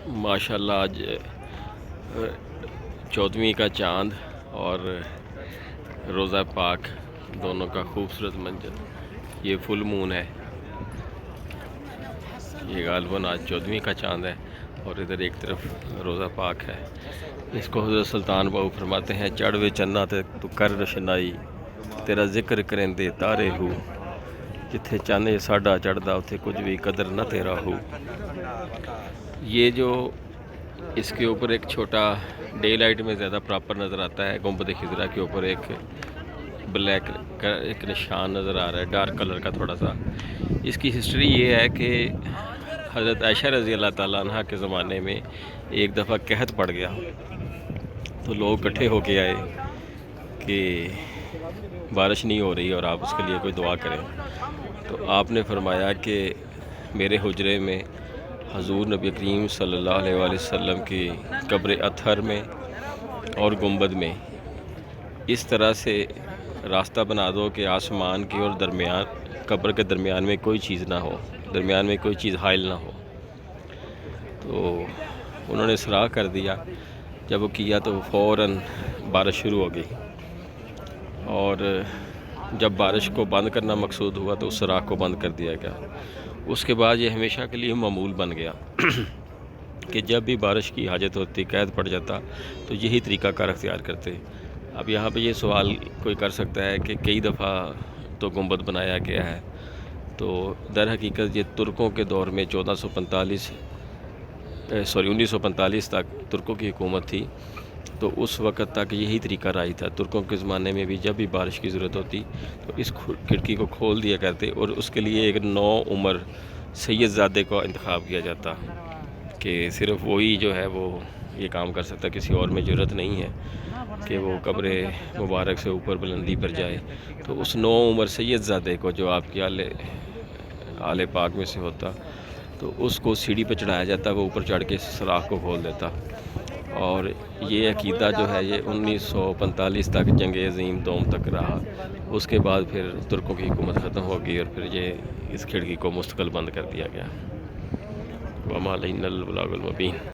ماشاءاللہ آج 14ویں کا چاند اور روزہ پاک دونوں کا خوبصورت منظر. یہ فل مون ہے. یہ غالباً آج 14ویں کا چاند ہے اور ادھر ایک طرف روزہ پاک ہے. اس کو حضرت سلطان باؤ فرماتے ہیں: چڑھوے چندا تے تو کر روشنائی، تیرا ذکر کریں دے تارے ہو، جتھے چاندے ساڈا چڑھدا اتھے کچھ بھی قدر نہ تیرا ہو. یہ جو اس کے اوپر ایک چھوٹا ڈے لائٹ میں زیادہ پراپر نظر آتا ہے، گنبد خضرا کے اوپر ایک بلیک کا ایک نشان نظر آ رہا ہے، ڈارک کلر کا تھوڑا سا. اس کی ہسٹری یہ ہے کہ حضرت عائشہ رضی اللہ تعالیٰ عنہ کے زمانے میں ایک دفعہ قحط پڑ گیا تو لوگ اکٹھے ہو کے آئے کہ بارش نہیں ہو رہی اور آپ اس کے لیے کوئی دعا کریں. تو آپ نے فرمایا کہ میرے حجرے میں حضور نبی کریم صلی اللہ علیہ وآلہ وسلم کی قبر اطہر میں اور گنبد میں اس طرح سے راستہ بنا دو کہ آسمان کی اور درمیان قبر کے درمیان میں کوئی چیز نہ ہو، درمیان میں کوئی چیز حائل نہ ہو. تو انہوں نے سراغ کر دیا. جب وہ کیا تو فوراً بارش شروع ہو گئی، اور جب بارش کو بند کرنا مقصود ہوا تو اس سراغ کو بند کر دیا گیا. اس کے بعد یہ ہمیشہ کے لیے معمول بن گیا کہ جب بھی بارش کی حاجت ہوتی، قحط پڑ جاتا تو یہی طریقہ کار اختیار کرتے. اب یہاں پہ یہ سوال کوئی کر سکتا ہے کہ کئی دفعہ تو گنبد بنایا گیا ہے، تو در حقیقت یہ ترکوں کے دور میں 1945 تک ترکوں کی حکومت تھی، تو اس وقت تک یہی طریقہ رائج تھا. ترکوں کے زمانے میں بھی جب بھی بارش کی ضرورت ہوتی تو اس کھڑکی کو کھول دیا کرتے، اور اس کے لیے ایک نو عمر سید زادے کو انتخاب کیا جاتا کہ صرف وہی جو ہے وہ یہ کام کر سکتا، کسی اور میں ضرورت نہیں ہے کہ وہ قبر مبارک سے اوپر بلندی پر جائے. تو اس نو عمر سید زادے کو، جو آپ کے آل پاک میں سے ہوتا، تو اس کو سیڑھی پہ چڑھایا جاتا، وہ اوپر چڑھ کے سراغ کو کھول دیتا. اور یہ عقیدہ جو ہے یہ 1945 تک جنگ عظیم دوم تک رہا. اس کے بعد پھر ترکوں کی حکومت ختم ہو گئی اور پھر یہ اس کھڑکی کو مستقل بند کر دیا گیا. وما علینا البلاغ المبین.